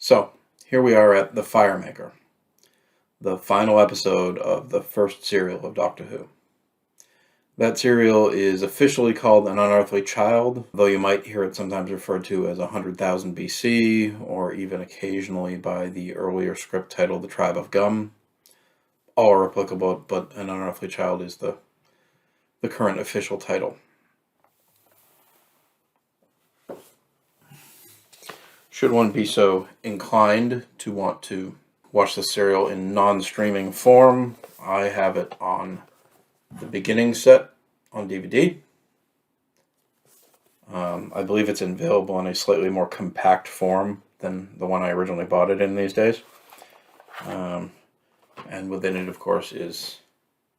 So, here we are at the Firemaker, the final episode of the first serial of Doctor Who. That serial is officially called An Unearthly Child, though you might hear it sometimes referred to as 100,000 BC, or even occasionally by the earlier script title The Tribe of Gum. All are applicable, but An Unearthly Child is the current official title. Should one be so inclined to want to watch the serial in non-streaming form, I have it on the beginning set on DVD. I believe it's available in a slightly more compact form than the one I originally bought it in these days. And within it, of course, is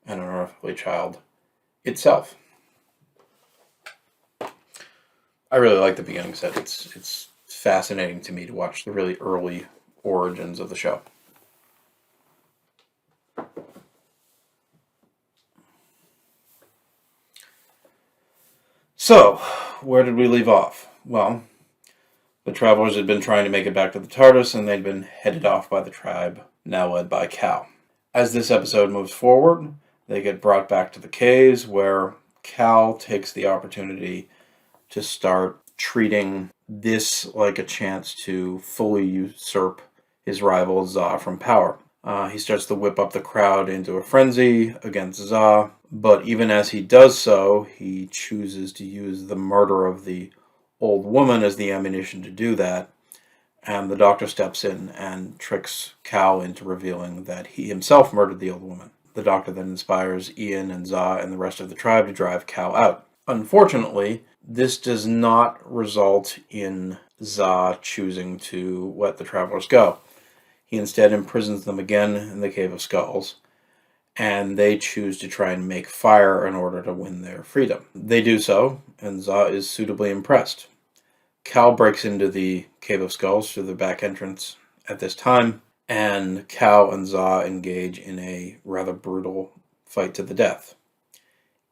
An Unearthly Child itself. I really like the beginning set. It's fascinating to me to watch the really early origins of the show. So, where did we leave off? Well, the travelers had been trying to make it back to the TARDIS, and they'd been headed off by the tribe, now led by Cal. As this episode moves forward, they get brought back to the caves, where Cal takes the opportunity to start treating this like a chance to fully usurp his rival Za from power. He starts to whip up the crowd into a frenzy against Za, but even as he does so, he chooses to use the murder of the old woman as the ammunition to do that, and the Doctor steps in and tricks Cal into revealing that he himself murdered the old woman. The Doctor then inspires Ian and Za and the rest of the tribe to drive Cal out. Unfortunately, this does not result in Za choosing to let the travelers go. He instead imprisons them again in the Cave of Skulls, and they choose to try and make fire in order to win their freedom. They do so, and Za is suitably impressed. Cal breaks into the Cave of Skulls through the back entrance at this time, and Cal and Za engage in a rather brutal fight to the death.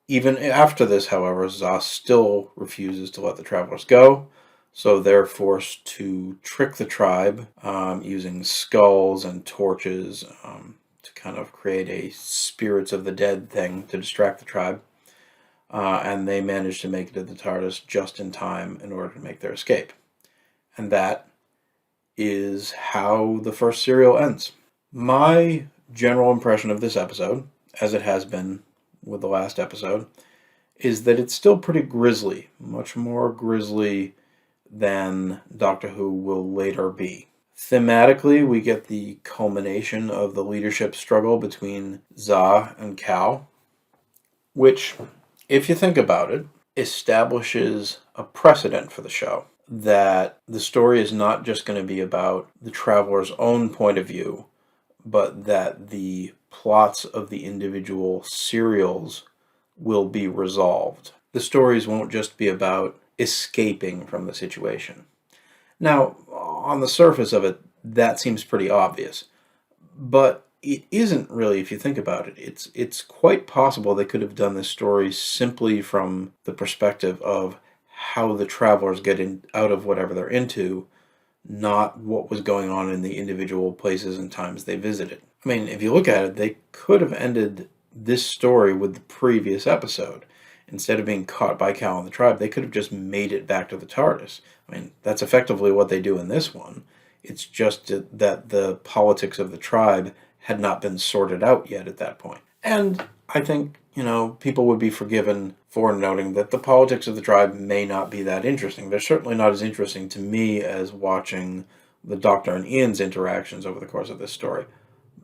Even after this, however, Za still refuses to let the travelers go, so they're forced to trick the tribe using skulls and torches to kind of create a spirits of the dead thing to distract the tribe. And they manage to make it to the TARDIS just in time in order to make their escape. And that is how the first serial ends. My general impression of this episode, as it has been with the last episode, is that it's still pretty grisly, much more grisly than Doctor Who will later be. Thematically, we get the culmination of the leadership struggle between Za and Cal, which, if you think about it, establishes a precedent for the show. That the story is not just going to be about the traveler's own point of view, but that the plots of the individual serials will be resolved. The stories won't just be about escaping from the situation. Now, on the surface of it, that seems pretty obvious, but it isn't really if you think about it. It's quite possible they could have done this story simply from the perspective of how the travelers get out of whatever they're into, not what was going on in the individual places and times they visited. I mean, if you look at it, they could have ended this story with the previous episode. Instead of being caught by Cal and the tribe, they could have just made it back to the TARDIS. I mean, that's effectively what they do in this one. It's just that the politics of the tribe had not been sorted out yet at that point. And I think, people would be forgiven for noting that the politics of the tribe may not be that interesting. They're certainly not as interesting to me as watching the Doctor and Ian's interactions over the course of this story.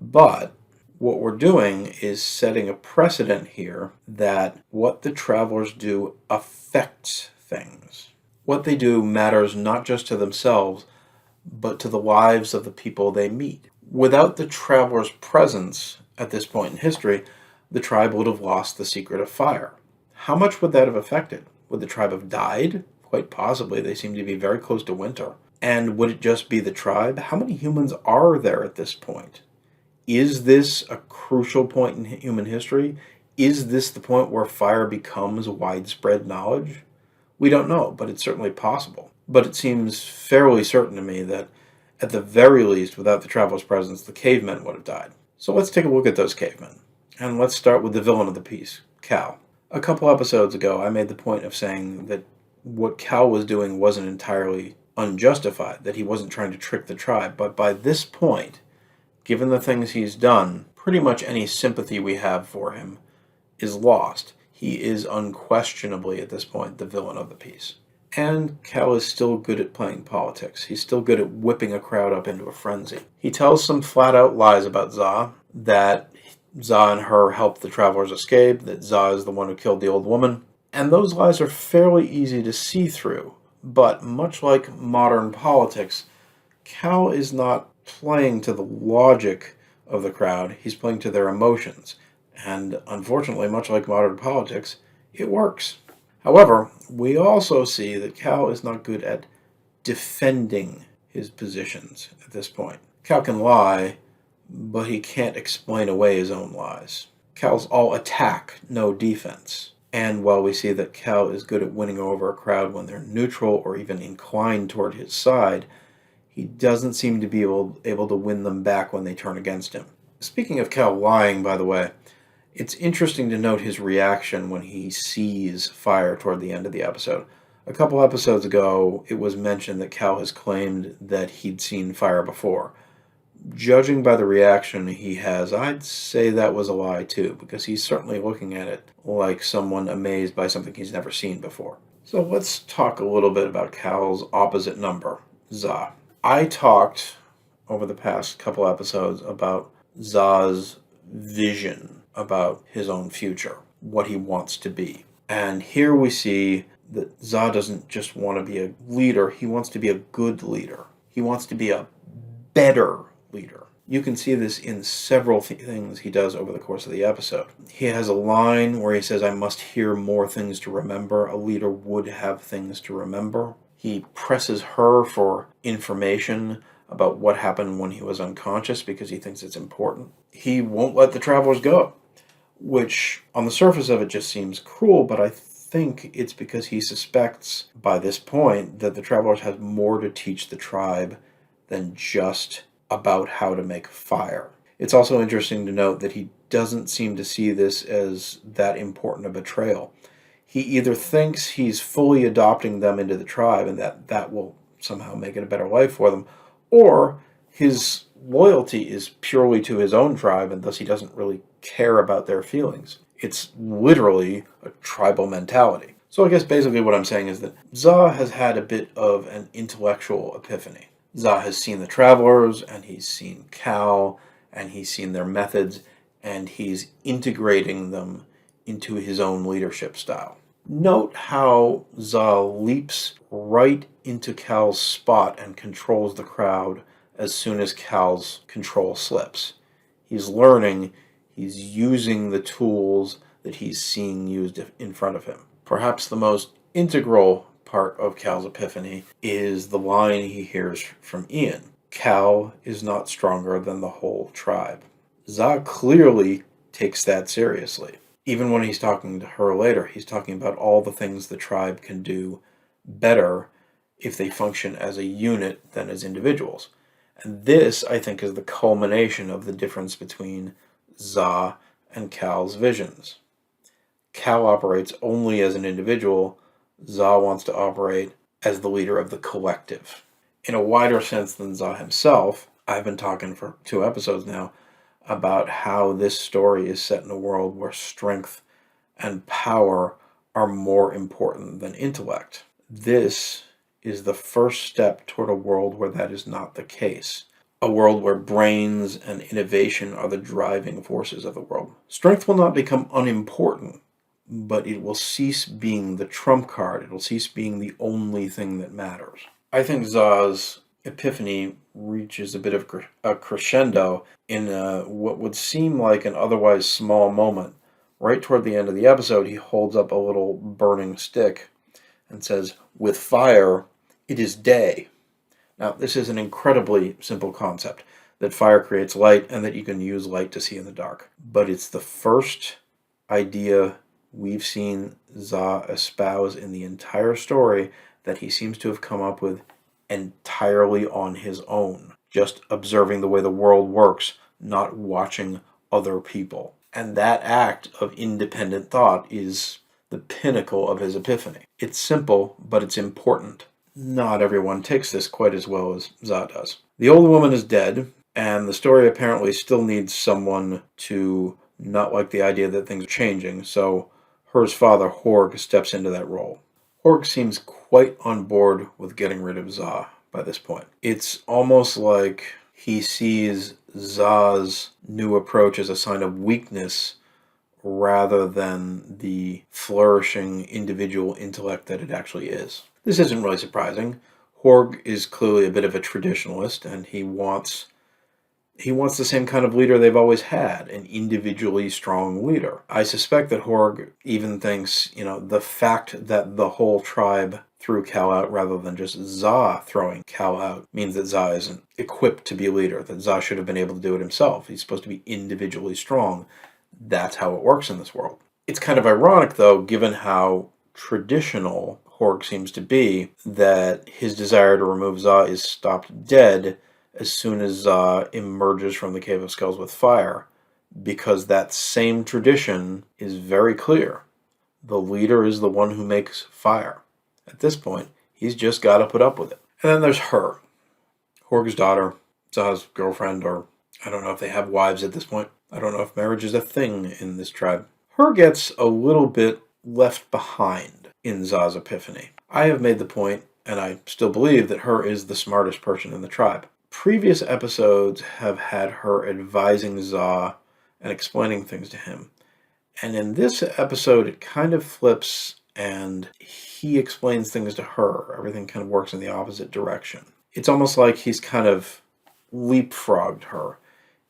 But what we're doing is setting a precedent here that what the travelers do affects things. What they do matters not just to themselves, but to the lives of the people they meet. Without the travelers' presence at this point in history, the tribe would have lost the secret of fire. How much would that have affected? Would the tribe have died? Quite possibly. They seem to be very close to winter. And would it just be the tribe? How many humans are there at this point? Is this a crucial point in human history? Is this the point where fire becomes widespread knowledge? We don't know, but it's certainly possible. But it seems fairly certain to me that At the very least, without the Traveler's presence, the cavemen would have died. So let's take a look at those cavemen. And let's start with the villain of the piece, Cal. A couple episodes ago, I made the point of saying that what Cal was doing wasn't entirely unjustified, that he wasn't trying to trick the tribe. But by this point, given the things he's done, pretty much any sympathy we have for him is lost. He is unquestionably, at this point, the villain of the piece. And Cal is still good at playing politics. He's still good at whipping a crowd up into a frenzy. He tells some flat-out lies about Za, that Za and her helped the travelers escape, that Za is the one who killed the old woman. And those lies are fairly easy to see through. But much like modern politics, Cal is not playing to the logic of the crowd. He's playing to their emotions. And unfortunately, much like modern politics, it works. However, we also see that Cal is not good at defending his positions at this point. Cal can lie, but he can't explain away his own lies. Cal's all attack, no defense. And while we see that Cal is good at winning over a crowd when they're neutral or even inclined toward his side, he doesn't seem to be able to win them back when they turn against him. Speaking of Cal lying, by the way, it's interesting to note his reaction when he sees fire toward the end of the episode. A couple episodes ago, it was mentioned that Cal has claimed that he'd seen fire before. Judging by the reaction he has, I'd say that was a lie too, because he's certainly looking at it like someone amazed by something he's never seen before. So let's talk a little bit about Cal's opposite number, Za. I talked over the past couple episodes about Za's vision about his own future, what he wants to be. And here we see that Za doesn't just want to be a leader, he wants to be a good leader. He wants to be a better leader. You can see this in several things he does over the course of the episode. He has a line where he says, "I must hear more things to remember. A leader would have things to remember." He presses her for information about what happened when he was unconscious because he thinks it's important. He won't let the travelers go, which on the surface of it just seems cruel, but I think it's because he suspects by this point that the travelers have more to teach the tribe than just about how to make fire. It's also interesting to note that he doesn't seem to see this as that important a betrayal. He either thinks he's fully adopting them into the tribe and that will somehow make it a better life for them, or his loyalty is purely to his own tribe and thus he doesn't really care about their feelings. It's literally a tribal mentality. So I guess basically what I'm saying is that Za has had a bit of an intellectual epiphany. Za has seen the travelers, and he's seen Cal, and he's seen their methods, and he's integrating them into his own leadership style. Note how Za leaps right into Cal's spot and controls the crowd as soon as Cal's control slips. He's learning, he's using the tools that he's seeing used in front of him. Perhaps the most integral part of Cal's epiphany is the line he hears from Ian. Cal is not stronger than the whole tribe. Za clearly takes that seriously. Even when he's talking to her later, he's talking about all the things the tribe can do better if they function as a unit than as individuals. And this, I think, is the culmination of the difference between Za and Cal's visions. Cal operates only as an individual. Za wants to operate as the leader of the collective. In a wider sense than Za himself, I've been talking for 2 episodes now about how this story is set in a world where strength and power are more important than intellect. This is the first step toward a world where that is not the case. A world where brains and innovation are the driving forces of the world. Strength will not become unimportant, but it will cease being the trump card. It will cease being the only thing that matters. I think Za's epiphany reaches a bit of a crescendo in what would seem like an otherwise small moment. Right toward the end of the episode, he holds up a little burning stick and says, "With fire, it is day." Now, this is an incredibly simple concept, that fire creates light and that you can use light to see in the dark. But it's the first idea we've seen Za espouse in the entire story that he seems to have come up with entirely on his own, just observing the way the world works, not watching other people. And that act of independent thought is the pinnacle of his epiphany. It's simple, but it's important. Not everyone takes this quite as well as Za does. The old woman is dead, and the story apparently still needs someone to not like the idea that things are changing, so her's father, Horg, steps into that role. Horg seems quite on board with getting rid of Za by this point. It's almost like he sees Za's new approach as a sign of weakness rather than the flourishing individual intellect that it actually is. This isn't really surprising. Horg is clearly a bit of a traditionalist, and he wants the same kind of leader they've always had, an individually strong leader. I suspect that Horg even thinks, the fact that the whole tribe threw Cal out rather than just Za throwing Cal out means that Za isn't equipped to be a leader, that Za should have been able to do it himself. He's supposed to be individually strong. That's how it works in this world. It's kind of ironic, though, given how traditional Horg seems to be, that his desire to remove Za is stopped dead as soon as Za emerges from the Cave of Skulls with fire, because that same tradition is very clear. The leader is the one who makes fire. At this point, he's just got to put up with it. And then there's her, Horg's daughter, Za's girlfriend, or I don't know if they have wives at this point. I don't know if marriage is a thing in this tribe. Her gets a little bit left behind in Za's epiphany. I have made the point, and I still believe, that her is the smartest person in the tribe. Previous episodes have had her advising Za and explaining things to him. And in this episode, it kind of flips, and he explains things to her. Everything kind of works in the opposite direction. It's almost like he's kind of leapfrogged her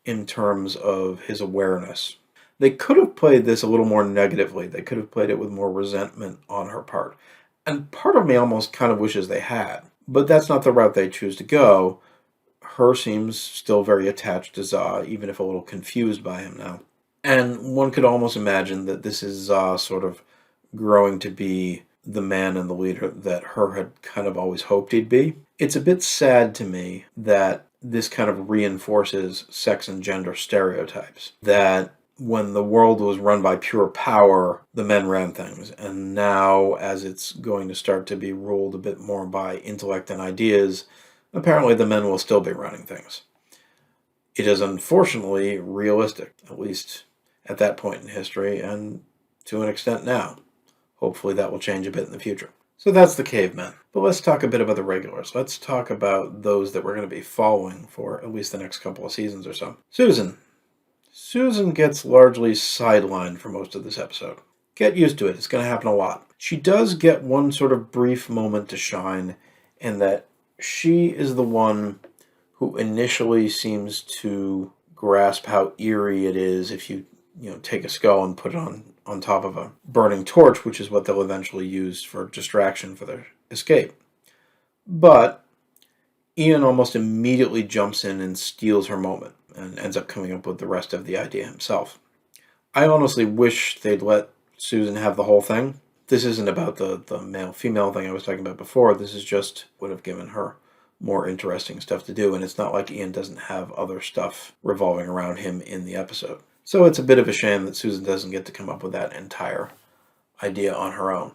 in terms of his awareness. They could have played this a little more negatively. They could have played it with more resentment on her part. And part of me almost kind of wishes they had. But that's not the route they choose to go. Her seems still very attached to Za, even if a little confused by him now. And one could almost imagine that this is Za sort of growing to be the man and the leader that her had kind of always hoped he'd be. It's a bit sad to me that this kind of reinforces sex and gender stereotypes. That when the world was run by pure power, the men ran things. And now, as it's going to start to be ruled a bit more by intellect and ideas, apparently the men will still be running things. It is unfortunately realistic, at least at that point in history, and to an extent now. Hopefully that will change a bit in the future. So that's the Cavemen. But let's talk a bit about the regulars. Let's talk about those that we're going to be following for at least the next couple of seasons or so. Susan. Susan gets largely sidelined for most of this episode. Get used to it. It's going to happen a lot. She does get one sort of brief moment to shine in that she is the one who initially seems to grasp how eerie it is if you take a skull and put it on top of a burning torch, which is what they'll eventually use for distraction for their escape. But Ian almost immediately jumps in and steals her moment and ends up coming up with the rest of the idea himself. I honestly wish they'd let Susan have the whole thing. This isn't about the male-female thing I was talking about before. This is just would have given her more interesting stuff to do, and it's not like Ian doesn't have other stuff revolving around him in the episode. So it's a bit of a shame that Susan doesn't get to come up with that entire idea on her own.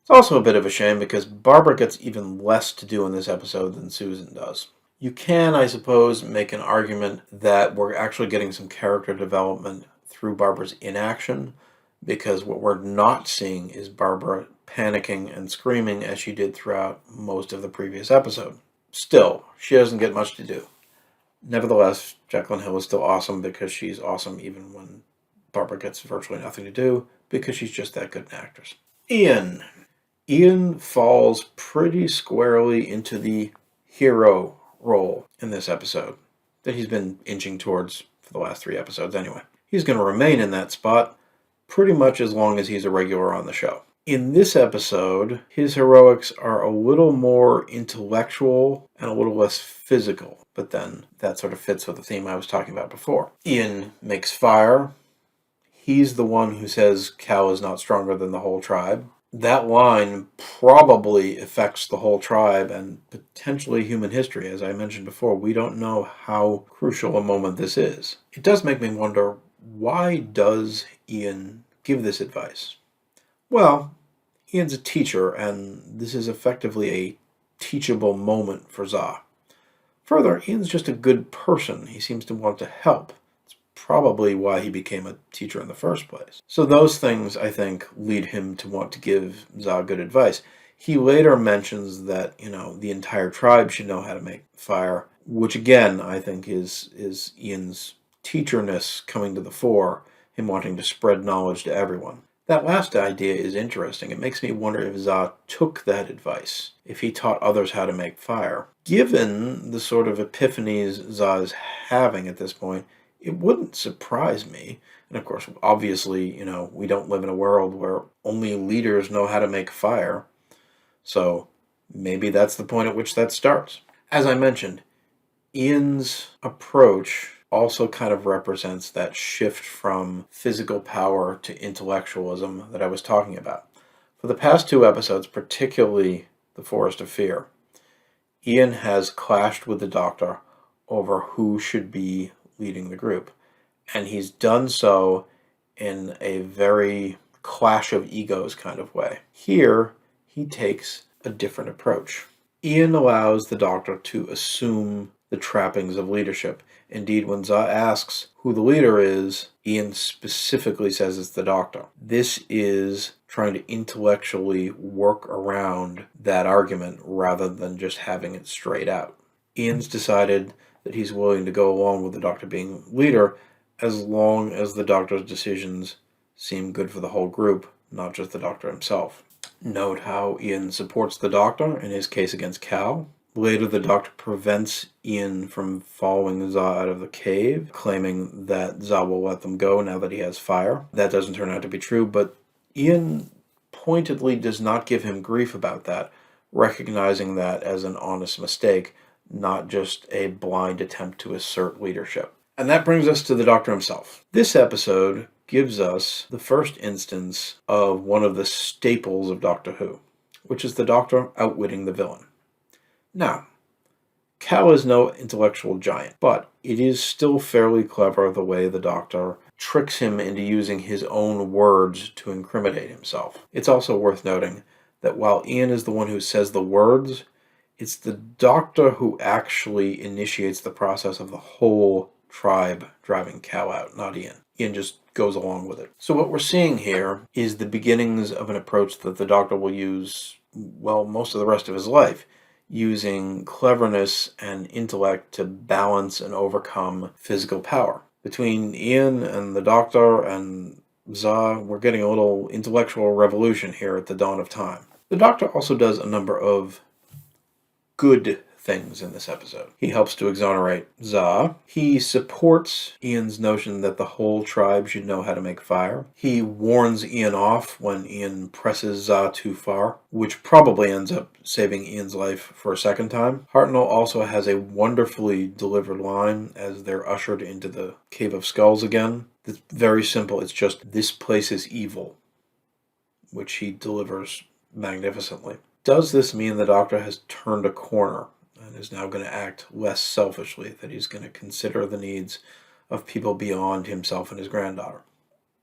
It's also a bit of a shame because Barbara gets even less to do in this episode than Susan does. You can, I suppose, make an argument that we're actually getting some character development through Barbara's inaction, because what we're not seeing is Barbara panicking and screaming as she did throughout most of the previous episode. Still, she doesn't get much to do. Nevertheless, Jacqueline Hill is still awesome because she's awesome even when Barbara gets virtually nothing to do, because she's just that good an actress. Ian. Ian falls pretty squarely into the hero role in this episode that he's been inching towards for the last 3 episodes anyway. He's going to remain in that spot pretty much as long as he's a regular on the show. In this episode, his heroics are a little more intellectual and a little less physical, but then that sort of fits with the theme I was talking about before. Ian makes fire. He's the one who says Cal is not stronger than the whole tribe. that line probably affects the whole tribe and potentially human history. As I mentioned before, we don't know how crucial a moment this is. It does make me wonder, why does Ian give this advice? Well, Ian's a teacher, and this is effectively a teachable moment for Za. Further, Ian's just a good person. He seems to want to help. It's probably why he became a teacher in the first place. So those things, I think, lead him to want to give Za good advice. He later mentions that, the entire tribe should know how to make fire, which again, I think is Ian's teacherness coming to the fore, him wanting to spread knowledge to everyone. That last idea is interesting. It makes me wonder if Za took that advice, if he taught others how to make fire. Given the sort of epiphanies Za is having at this point, it wouldn't surprise me. And of course, obviously, we don't live in a world where only leaders know how to make fire. So maybe that's the point at which that starts. As I mentioned, Ian's approach also kind of represents that shift from physical power to intellectualism that I was talking about. For the past 2 episodes, particularly The Forest of Fear, Ian has clashed with the Doctor over who should be leading the group. And he's done so in a very clash of egos kind of way. Here, he takes a different approach. Ian allows the Doctor to assume the trappings of leadership. Indeed, when Za asks who the leader is, Ian specifically says it's the Doctor. This is trying to intellectually work around that argument rather than just having it straight out. Ian's decided that he's willing to go along with the Doctor being leader as long as the Doctor's decisions seem good for the whole group, not just the Doctor himself. Note how Ian supports the Doctor in his case against Cal. Later, the Doctor prevents Ian from following Za out of the cave, claiming that Za will let them go now that he has fire. That doesn't turn out to be true, but Ian pointedly does not give him grief about that, recognizing that as an honest mistake, not just a blind attempt to assert leadership. And that brings us to the Doctor himself. This episode gives us the first instance of one of the staples of Doctor Who, which is the Doctor outwitting the villain. Now, Cal is no intellectual giant, but it is still fairly clever the way the Doctor tricks him into using his own words to incriminate himself. It's also worth noting that while Ian is the one who says the words, it's the Doctor who actually initiates the process of the whole tribe driving Cal out, not Ian. Ian just goes along with it. So what we're seeing here is the beginnings of an approach that the Doctor will use, most of the rest of his life, using cleverness and intellect to balance and overcome physical power. Between Ian and the Doctor and Za, we're getting a little intellectual revolution here at the dawn of time. The Doctor also does a number of good things in this episode. He helps to exonerate Za. He supports Ian's notion that the whole tribe should know how to make fire. He warns Ian off when Ian presses Za too far, which probably ends up saving Ian's life for a second time. Hartnell also has a wonderfully delivered line as they're ushered into the Cave of Skulls again. It's very simple. It's just, "This place is evil," which he delivers magnificently. Does this mean the Doctor has turned a corner and is now going to act less selfishly, that he's going to consider the needs of people beyond himself and his granddaughter?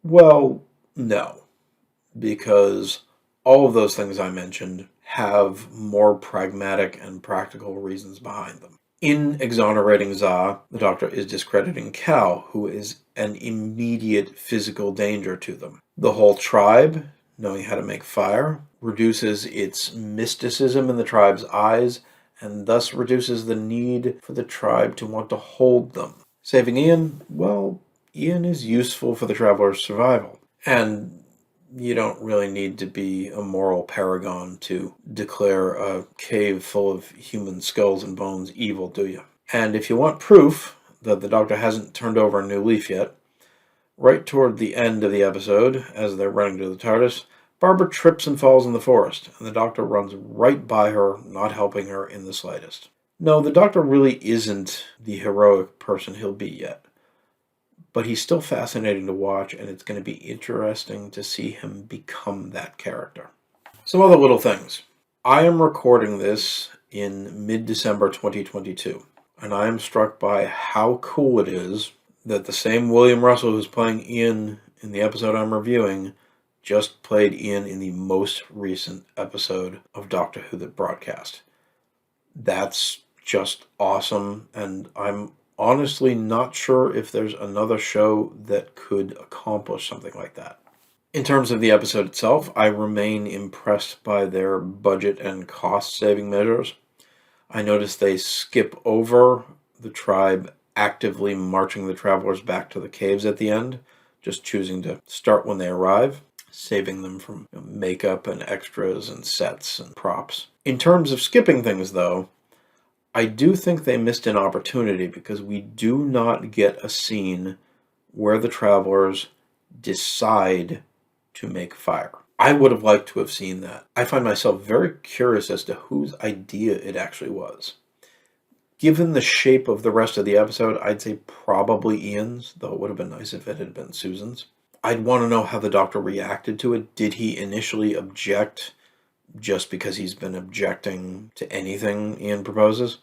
Well, no, because all of those things I mentioned have more pragmatic and practical reasons behind them. In exonerating Za, the Doctor is discrediting Cal, who is an immediate physical danger to them. The whole tribe, knowing how to make fire, reduces its mysticism in the tribe's eyes, and thus reduces the need for the tribe to want to hold them. Saving Ian, Ian is useful for the traveler's survival. And you don't really need to be a moral paragon to declare a cave full of human skulls and bones evil, do you? And if you want proof that the Doctor hasn't turned over a new leaf yet, right toward the end of the episode, as they're running to the TARDIS, Barbara trips and falls in the forest, and the Doctor runs right by her, not helping her in the slightest. No, the Doctor really isn't the heroic person he'll be yet. But he's still fascinating to watch, and it's going to be interesting to see him become that character. Some other little things. I am recording this in mid-December 2022, and I am struck by how cool it is that the same William Russell who's playing Ian in the episode I'm reviewing just played Ian in the most recent episode of Doctor Who that broadcast. That's just awesome, and I'm honestly not sure if there's another show that could accomplish something like that. In terms of the episode itself, I remain impressed by their budget and cost-saving measures. I noticed they skip over the tribe actively marching the travelers back to the caves at the end, just choosing to start when they arrive, saving them from makeup and extras and sets and props. In terms of skipping things, though, I do think they missed an opportunity because we do not get a scene where the travelers decide to make fire. I would have liked to have seen that. I find myself very curious as to whose idea it actually was. Given the shape of the rest of the episode, I'd say probably Ian's, though it would have been nice if it had been Susan's. I'd want to know how the Doctor reacted to it. Did he initially object just because he's been objecting to anything Ian proposes?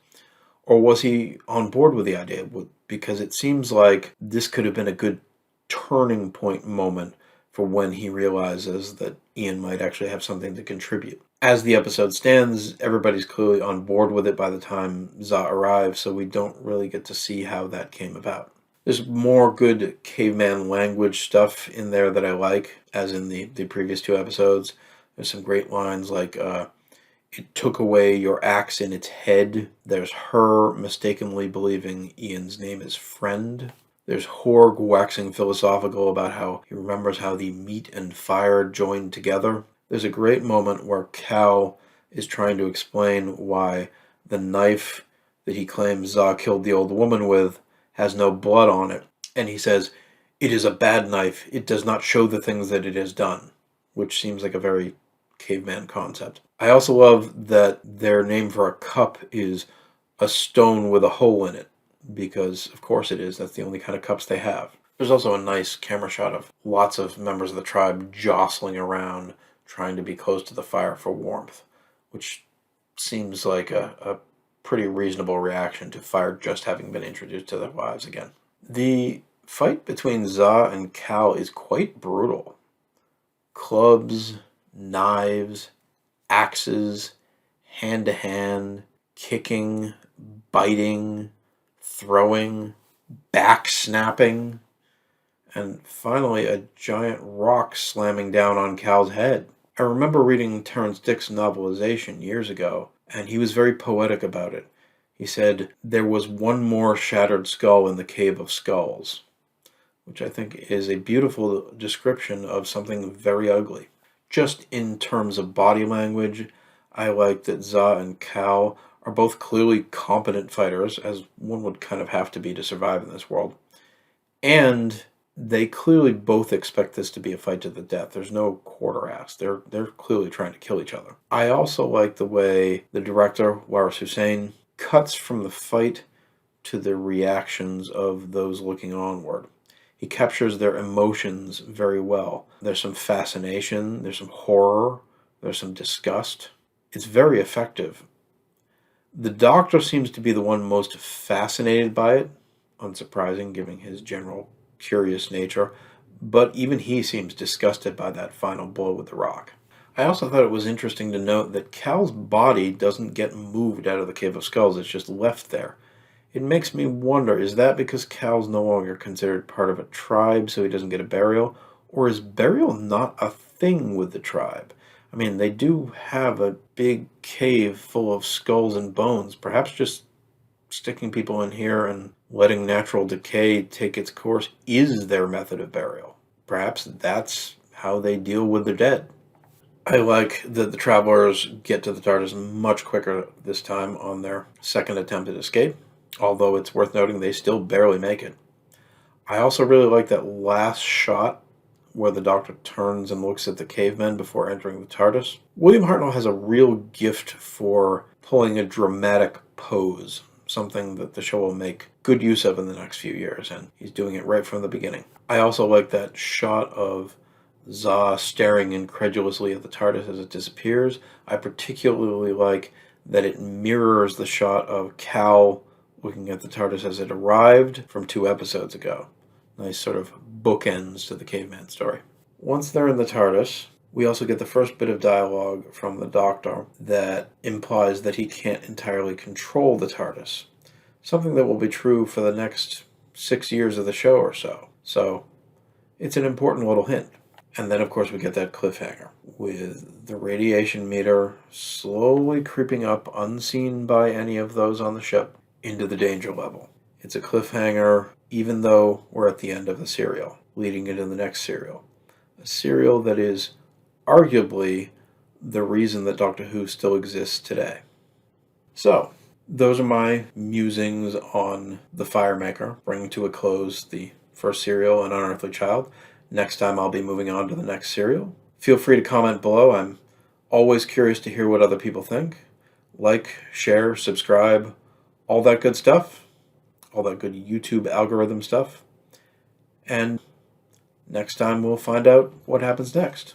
Or was he on board with the idea? Because it seems like this could have been a good turning point moment for when he realizes that Ian might actually have something to contribute. As the episode stands, everybody's clearly on board with it by the time Za arrives, so we don't really get to see how that came about. There's more good caveman language stuff in there that I like, as in the previous two episodes. There's some great lines like, it took away your axe in its head. There's her mistakenly believing Ian's name is Friend. There's Horg waxing philosophical about how he remembers how the meat and fire joined together. There's a great moment where Cal is trying to explain why the knife that he claims Za killed the old woman with has no blood on it. And he says, "It is a bad knife. It does not show the things that it has done," which seems like a very caveman concept. I also love that their name for a cup is a stone with a hole in it, because of course it is. That's the only kind of cups they have. There's also a nice camera shot of lots of members of the tribe jostling around, trying to be close to the fire for warmth, which seems like a pretty reasonable reaction to fire just having been introduced to their lives again. The fight between Za and Cal is quite brutal. Clubs, knives, axes, hand-to-hand, kicking, biting, throwing, back snapping, and finally a giant rock slamming down on Cal's head. I remember reading Terrence Dick's novelization years ago, and he was very poetic about it. He said, "There was one more shattered skull in the Cave of Skulls," which I think is a beautiful description of something very ugly. Just in terms of body language, I like that Za and Cal are both clearly competent fighters, as one would kind of have to be to survive in this world. And they clearly both expect this to be a fight to the death. There's no quarter-ass. They're clearly trying to kill each other. I also like the way the director, Waris Hussein, cuts from the fight to the reactions of those looking onward. He captures their emotions very well. There's some fascination, there's some horror, there's some disgust. It's very effective. The Doctor seems to be the one most fascinated by it, unsurprising given his general curious nature, but even he seems disgusted by that final blow with the rock. I also thought it was interesting to note that Cal's body doesn't get moved out of the Cave of Skulls, it's just left there. It makes me wonder, is that because Cal's no longer considered part of a tribe, so he doesn't get a burial? Or is burial not a thing with the tribe? I mean, they do have a big cave full of skulls and bones. Perhaps just sticking people in here and letting natural decay take its course is their method of burial. Perhaps that's how they deal with the dead. I like that the travelers get to the TARDIS much quicker this time on their second attempt at escape, although it's worth noting they still barely make it. I also really like that last shot where the Doctor turns and looks at the cavemen before entering the TARDIS. William Hartnell has a real gift for pulling a dramatic pose, something that the show will make good use of in the next few years, and he's doing it right from the beginning. I also like that shot of Za staring incredulously at the TARDIS as it disappears. I particularly like that it mirrors the shot of Cal looking at the TARDIS as it arrived from 2 episodes ago. Nice sort of bookends to the Caveman story. Once they're in the TARDIS, we also get the first bit of dialogue from the Doctor that implies that he can't entirely control the TARDIS. Something that will be true for the next 6 years of the show or so. So, it's an important little hint. And then, of course, we get that cliffhanger with the radiation meter slowly creeping up, unseen by any of those on the ship, into the danger level. It's a cliffhanger, even though we're at the end of the serial, leading into the next serial. A serial that is arguably the reason that Doctor Who still exists today. So, those are my musings on the Firemaker, bringing to a close the first serial, An Unearthly Child. Next time I'll be moving on to the next serial. Feel free to comment below. I'm always curious to hear what other people think. Like, share, subscribe, all that good stuff. All that good YouTube algorithm stuff. And next time we'll find out what happens next.